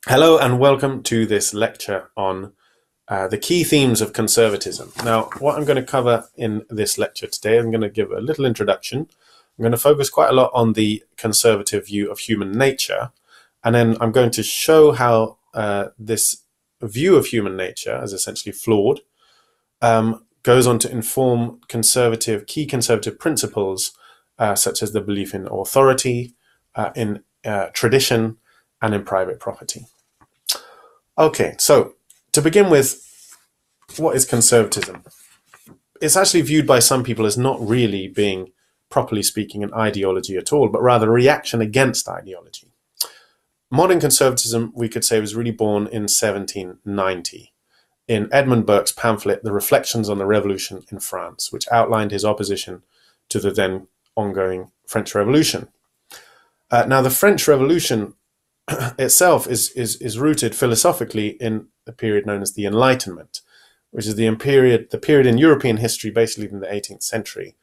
Hello and welcome to this lecture on the key themes of conservatism. Now, what I'm going to cover in this lecture today, I'm going to give a little introduction. I'm going to focus quite a lot on the conservative view of human nature, and then I'm going to show how this view of human nature, as essentially flawed, goes on to inform key conservative principles, such as the belief in authority, in tradition, and in private property. Okay, so to begin with, what is conservatism? It's actually viewed by some people as not really being, properly speaking, an ideology at all, but rather a reaction against ideology. Modern conservatism, we could say, was really born in 1790 in Edmund Burke's pamphlet, The Reflections on the Revolution in France, which outlined his opposition to the then ongoing French Revolution. Now, the French Revolution itself is rooted philosophically in a period known as the Enlightenment, which is the period in European history, basically in the 18th century,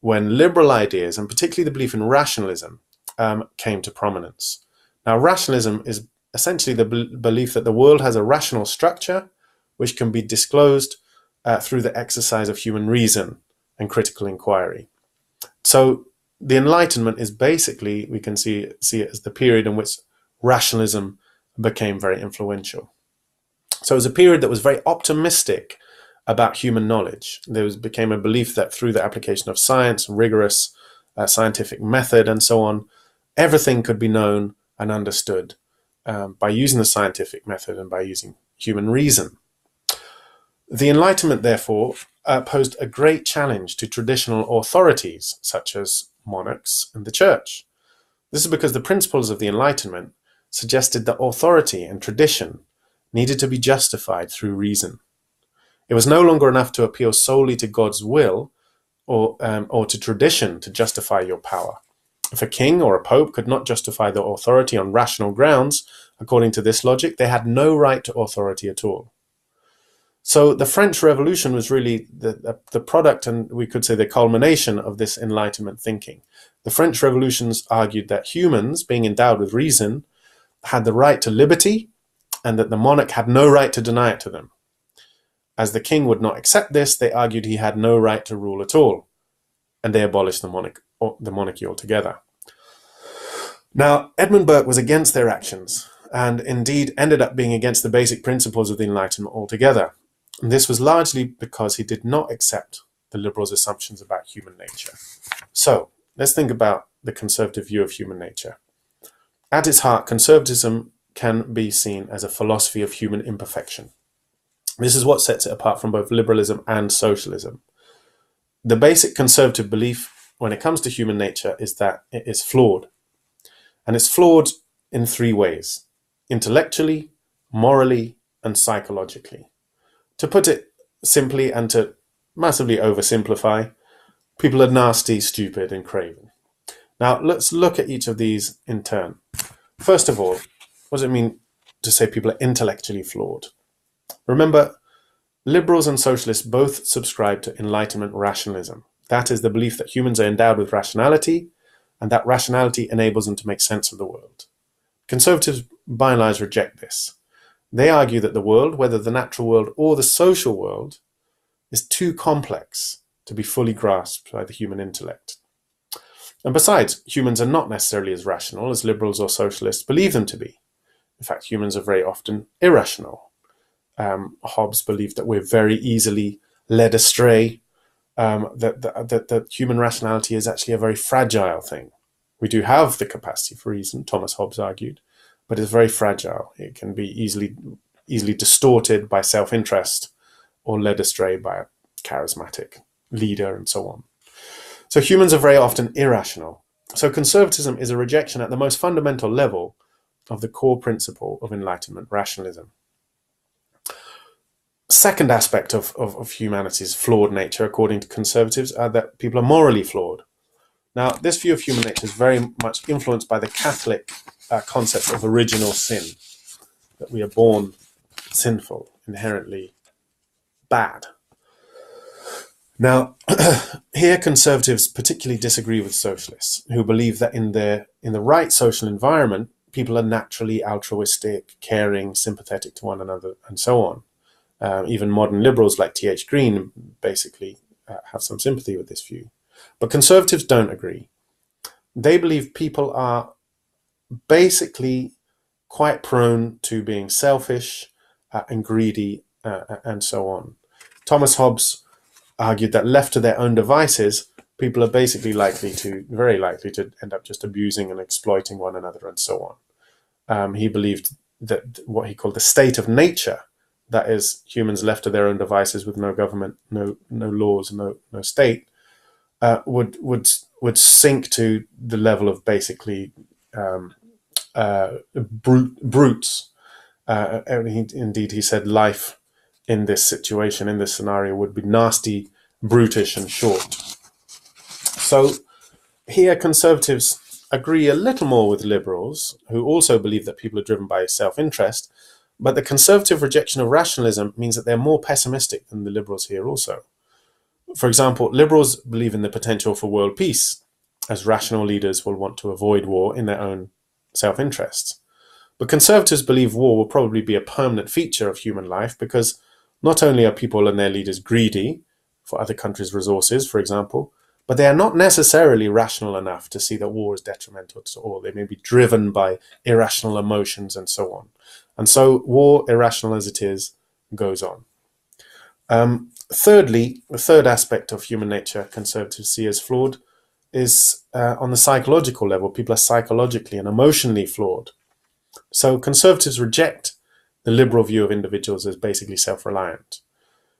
when liberal ideas, and particularly the belief in rationalism, came to prominence. Now, rationalism is essentially the belief that the world has a rational structure which can be disclosed through the exercise of human reason and critical inquiry. So the Enlightenment is basically, we can see it as the period in which rationalism became very influential. So it was a period that was very optimistic about human knowledge. There became a belief that through the application of science, rigorous scientific method and so on, everything could be known and understood by using the scientific method and by using human reason. The Enlightenment, therefore, posed a great challenge to traditional authorities such as monarchs and the church. This is because the principles of the Enlightenment suggested that authority and tradition needed to be justified through reason. It was no longer enough to appeal solely to God's will or to tradition to justify your power. If a king or a pope could not justify their authority on rational grounds, according to this logic, they had no right to authority at all. So the French Revolution was really the product, and we could say the culmination of this Enlightenment thinking. The French Revolutions argued that humans, being endowed with reason, had the right to liberty, and that the monarch had no right to deny it to them. As the king would not accept this, they argued he had no right to rule at all, and they abolished the monarchy altogether. Now, Edmund Burke was against their actions, and indeed ended up being against the basic principles of the Enlightenment altogether. And this was largely because he did not accept the liberals' assumptions about human nature. So, let's think about the conservative view of human nature. At its heart, conservatism can be seen as a philosophy of human imperfection. This is what sets it apart from both liberalism and socialism. The basic conservative belief when it comes to human nature is that it is flawed. And it's flawed in three ways: intellectually, morally, and psychologically. To put it simply and to massively oversimplify, people are nasty, stupid, and craven. Now, let's look at each of these in turn. First of all, what does it mean to say people are intellectually flawed? Remember, liberals and socialists both subscribe to Enlightenment rationalism. That is the belief that humans are endowed with rationality, and that rationality enables them to make sense of the world. Conservatives, by and large, reject this. They argue that the world, whether the natural world or the social world, is too complex to be fully grasped by the human intellect. And besides, humans are not necessarily as rational as liberals or socialists believe them to be. In fact, humans are very often irrational. Hobbes believed that we're very easily led astray, that human rationality is actually a very fragile thing. We do have the capacity for reason, Thomas Hobbes argued, but it's very fragile. It can be easily distorted by self-interest or led astray by a charismatic leader and so on. So humans are very often irrational. So conservatism is a rejection at the most fundamental level of the core principle of Enlightenment rationalism. Second aspect of humanity's flawed nature, according to conservatives, are that people are morally flawed. Now, this view of human nature is very much influenced by the Catholic concept of original sin, that we are born sinful, inherently bad. Now, here conservatives particularly disagree with socialists, who believe that in the right social environment, people are naturally altruistic, caring, sympathetic to one another, and so on. Even modern liberals like T.H. Green basically have some sympathy with this view. But conservatives don't agree. They believe people are basically quite prone to being selfish and greedy and so on. Thomas Hobbes argued that left to their own devices, people are basically very likely to end up just abusing and exploiting one another and so on. He believed that what he called the state of nature, that is, humans left to their own devices with no government, no laws, no state, would sink to the level of basically brutes. Indeed, he said life in this situation, in this scenario, would be nasty, brutish, and short. So here conservatives agree a little more with liberals, who also believe that people are driven by self-interest, but the conservative rejection of rationalism means that they're more pessimistic than the liberals here also. For example, liberals believe in the potential for world peace, as rational leaders will want to avoid war in their own self-interests. But conservatives believe war will probably be a permanent feature of human life because not only are people and their leaders greedy for other countries' resources, for example, but they are not necessarily rational enough to see that war is detrimental to all. They may be driven by irrational emotions and so on. And so war, irrational as it is, goes on. Thirdly, the third aspect of human nature conservatives see as flawed is on the psychological level. People are psychologically and emotionally flawed. So conservatives reject the liberal view of individuals as basically self-reliant.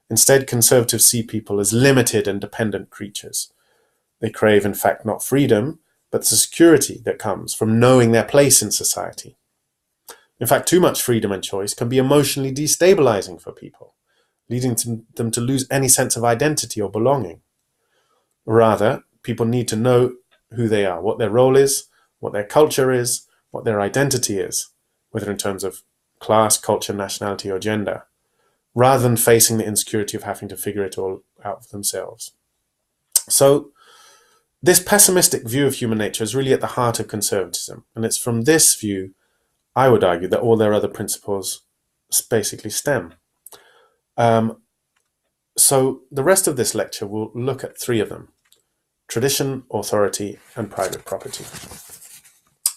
Instead, conservatives see people as limited and dependent creatures. They crave, in fact, not freedom, but the security that comes from knowing their place in society. In fact, too much freedom and choice can be emotionally destabilizing for people, leading them to lose any sense of identity or belonging. Rather, people need to know who they are, what their role is, what their culture is, what their identity is, whether in terms of class, culture, nationality, or gender, rather than facing the insecurity of having to figure it all out for themselves. So, this pessimistic view of human nature is really at the heart of conservatism, and it's from this view, I would argue, that all their other principles basically stem. So the rest of this lecture will look at three of them: tradition, authority, and private property.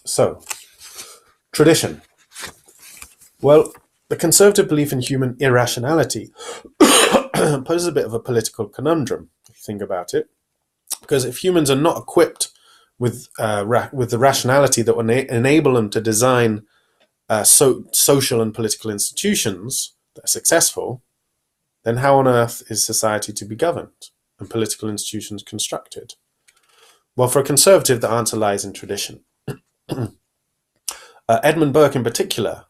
So, tradition. Well, the conservative belief in human irrationality poses a bit of a political conundrum, if you think about it. Because if humans are not equipped with the rationality that will enable them to design social and political institutions that are successful, then how on earth is society to be governed and political institutions constructed? Well, for a conservative, the answer lies in tradition. Edmund Burke in particular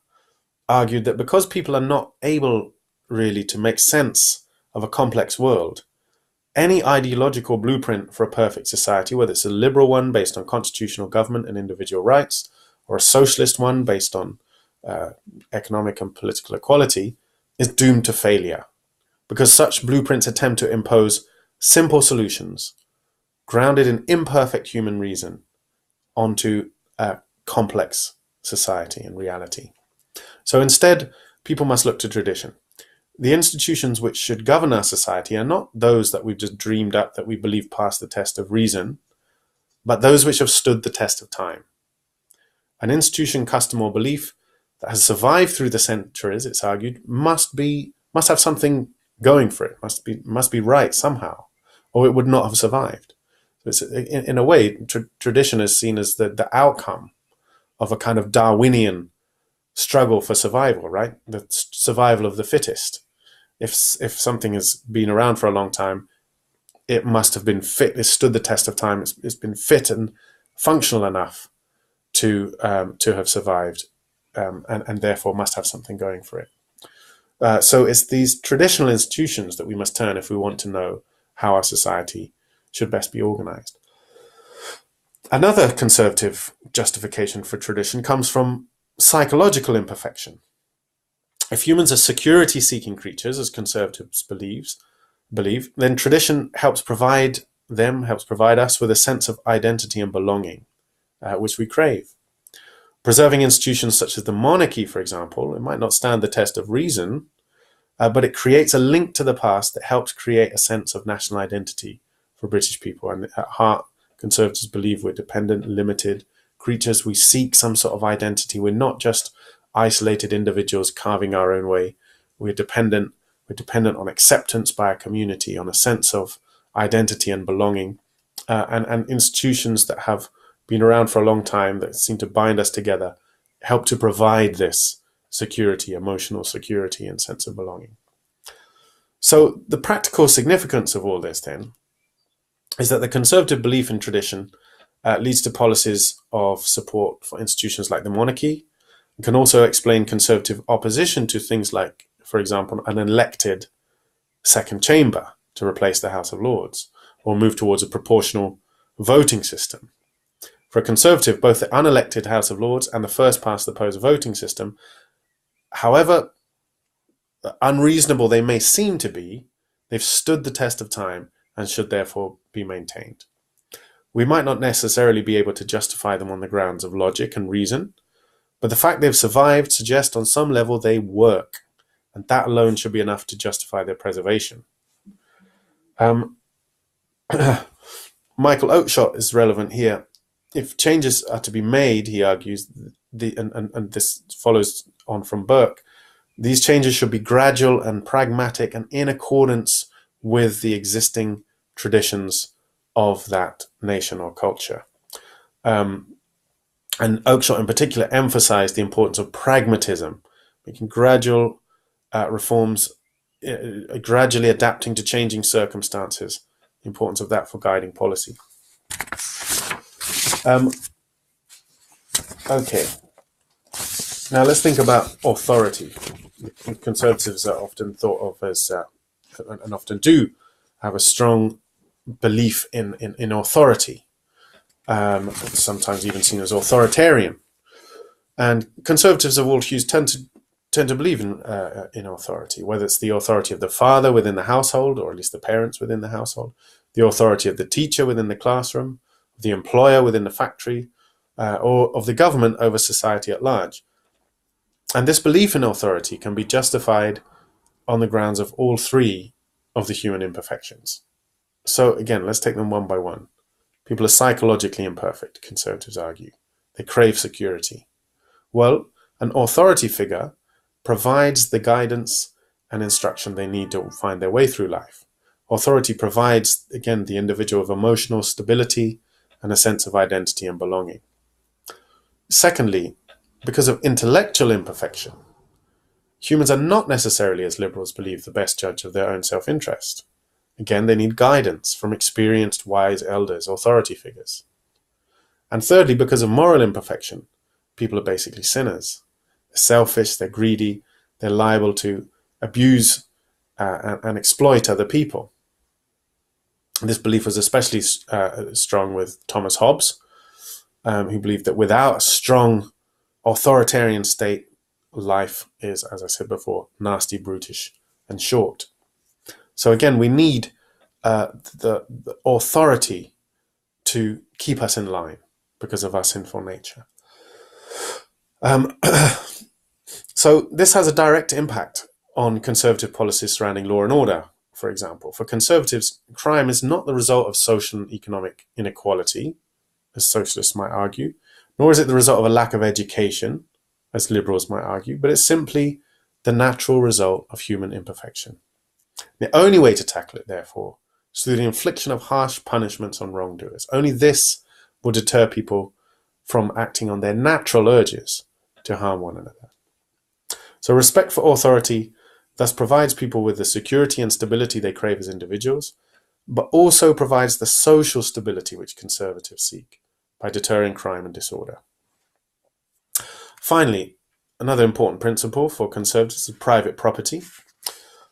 argued that because people are not able really to make sense of a complex world, any ideological blueprint for a perfect society, whether it's a liberal one based on constitutional government and individual rights, or a socialist one based on economic and political equality, is doomed to failure, because such blueprints attempt to impose simple solutions grounded in imperfect human reason onto a complex society and reality. So instead, people must look to tradition. The institutions which should govern our society are not those that we've just dreamed up that we believe pass the test of reason, but those which have stood the test of time. An institution, custom, or belief that has survived through the centuries, it's argued, must have something going for it, must be right somehow, or it would not have survived. So it's, in a way, tradition is seen as the outcome of a kind of Darwinian struggle for survival, right? The survival of the fittest. If something has been around for a long time, it must have been fit. It stood the test of time. It's been fit and functional enough to have survived, and therefore must have something going for it. So it's these traditional institutions that we must turn if we want to know how our society should best be organized. Another conservative justification for tradition comes from psychological imperfection. If humans are security-seeking creatures, as conservatives believe, then tradition helps provide us with a sense of identity and belonging, which we crave. Preserving institutions such as the monarchy, for example, it might not stand the test of reason, but it creates a link to the past that helps create a sense of national identity for British people. And at heart, Conservatives believe we're dependent, limited creatures. We seek some sort of identity. We're not just isolated individuals carving our own way. We're dependent on acceptance by a community, on a sense of identity and belonging, and institutions that have been around for a long time that seem to bind us together help to provide this security, emotional security and sense of belonging. So the practical significance of all this then is that the conservative belief in tradition leads to policies of support for institutions like the monarchy, and can also explain conservative opposition to things like, for example, an elected second chamber to replace the House of Lords, or move towards a proportional voting system. For a conservative, both the unelected House of Lords and the first past the post voting system, however unreasonable they may seem to be, they've stood the test of time and should therefore be maintained. We might not necessarily be able to justify them on the grounds of logic and reason, but the fact they've survived suggests on some level they work, and that alone should be enough to justify their preservation. Michael Oakeshott is relevant here. If changes are to be made, he argues, and this follows on from Burke, these changes should be gradual and pragmatic and in accordance with the existing traditions of that nation or culture. And Oakeshott in particular emphasized the importance of pragmatism, making gradual reforms, gradually adapting to changing circumstances, the importance of that for guiding policy. Okay, now let's think about authority. Conservatives are often thought of as, and often do, have a strong belief in authority, sometimes even seen as authoritarian. And conservatives of all hues tend to believe in authority, whether it's the authority of the father within the household, or at least the parents within the household, the authority of the teacher within the classroom, the employer within the factory, or of the government over society at large. And this belief in authority can be justified on the grounds of all three of the human imperfections. So again, let's take them one by one. People are psychologically imperfect, conservatives argue. They crave security. Well, an authority figure provides the guidance and instruction they need to find their way through life. Authority provides, again, the individual with emotional stability and a sense of identity and belonging. Secondly, because of intellectual imperfection, humans are not necessarily, as liberals believe, the best judge of their own self-interest. Again, they need guidance from experienced, wise elders, authority figures. And thirdly, because of moral imperfection, people are basically sinners. They're selfish, they're greedy, they're liable to abuse and exploit other people. This belief was especially strong with Thomas Hobbes, who believed that without a strong authoritarian state, life is, as I said before, nasty, brutish, and short. So again, we need the authority to keep us in line because of our sinful nature. So this has a direct impact on conservative policies surrounding law and order, for example. For conservatives, crime is not the result of social and economic inequality, as socialists might argue, nor is it the result of a lack of education, as liberals might argue, but it's simply the natural result of human imperfection. The only way to tackle it, therefore, is through the infliction of harsh punishments on wrongdoers. Only this will deter people from acting on their natural urges to harm one another. So respect for authority thus provides people with the security and stability they crave as individuals, but also provides the social stability which conservatives seek by deterring crime and disorder. Finally, another important principle for conservatives is private property.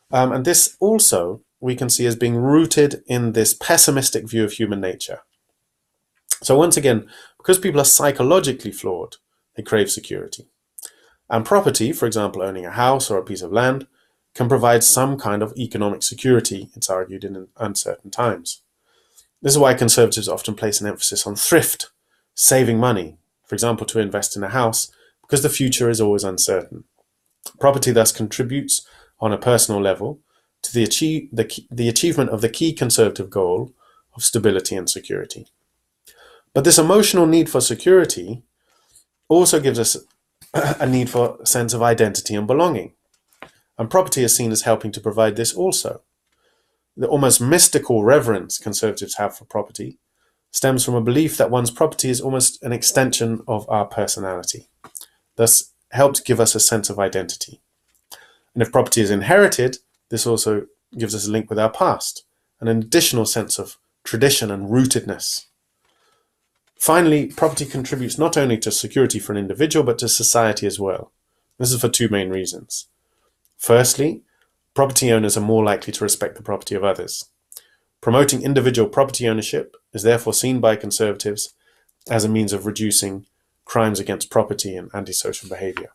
And this also we can see as being rooted in this pessimistic view of human nature. So once again, because people are psychologically flawed, they crave security. And property, for example, owning a house or a piece of land, can provide some kind of economic security, it's argued, in uncertain times. This is why conservatives often place an emphasis on thrift, saving money, for example, to invest in a house, because the future is always uncertain. Property thus contributes on a personal level to the achievement of the key conservative goal of stability and security. But this emotional need for security also gives us a need for a sense of identity and belonging. And property is seen as helping to provide this also. The almost mystical reverence conservatives have for property stems from a belief that one's property is almost an extension of our personality, thus helps give us a sense of identity. And if property is inherited, this also gives us a link with our past, and an additional sense of tradition and rootedness. Finally, property contributes not only to security for an individual, but to society as well. This is for two main reasons. Firstly, property owners are more likely to respect the property of others. Promoting individual property ownership is therefore seen by conservatives as a means of reducing crimes against property and antisocial behavior.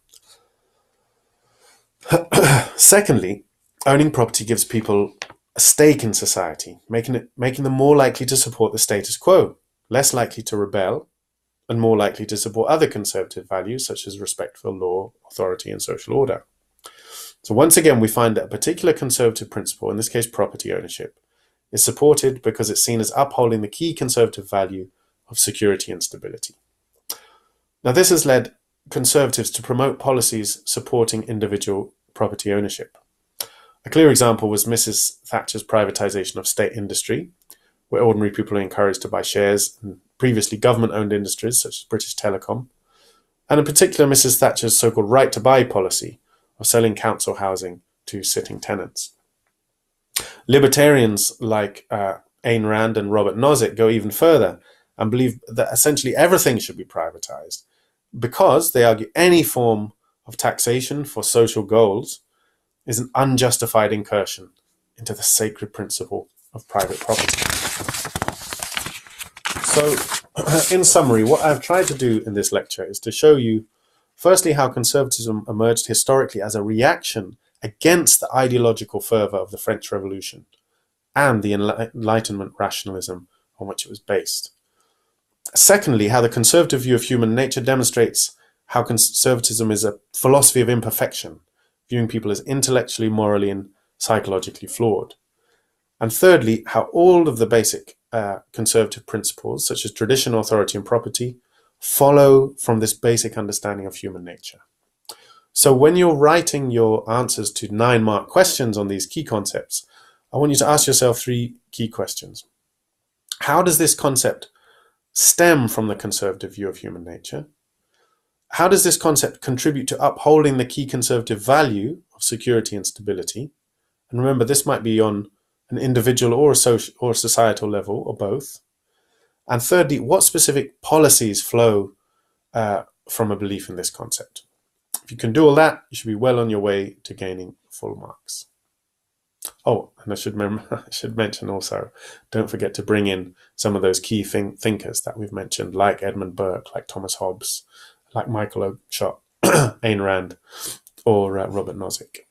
Secondly, owning property gives people a stake in society, making them more likely to support the status quo, less likely to rebel, and more likely to support other conservative values such as respect for law, authority, and social order. So once again, we find that a particular conservative principle, in this case property ownership, is supported because it's seen as upholding the key conservative value of security and stability. Now, this has led conservatives to promote policies supporting individual property ownership. A clear example was Mrs. Thatcher's privatization of state industry, where ordinary people are encouraged to buy shares in previously government-owned industries such as British Telecom, and in particular Mrs. Thatcher's so-called right-to-buy policy of selling council housing to sitting tenants. Libertarians like Ayn Rand and Robert Nozick go even further and believe that essentially everything should be privatized because, they argue, any form of taxation for social goals is an unjustified incursion into the sacred principle of private property. So, in summary, what I've tried to do in this lecture is to show you, firstly, how conservatism emerged historically as a reaction against the ideological fervor of the French Revolution and the Enlightenment rationalism on which it was based. Secondly, how the conservative view of human nature demonstrates how conservatism is a philosophy of imperfection, viewing people as intellectually, morally, and psychologically flawed. And thirdly, how all of the basic conservative principles, such as tradition, authority, and property, follow from this basic understanding of human nature. So when you're writing your answers to 9-mark questions on these key concepts, I want you to ask yourself 3 key questions. How does this concept stem from the conservative view of human nature? How does this concept contribute to upholding the key conservative value of security and stability? And remember, this might be on an individual or a social or societal level, or both. And thirdly, what specific policies flow from a belief in this concept? If you can do all that, you should be well on your way to gaining full marks. Oh, and I should mention also, don't forget to bring in some of those key thinkers that we've mentioned, like Edmund Burke, like Thomas Hobbes, like Michael Oakeshott, Ayn Rand, or Robert Nozick.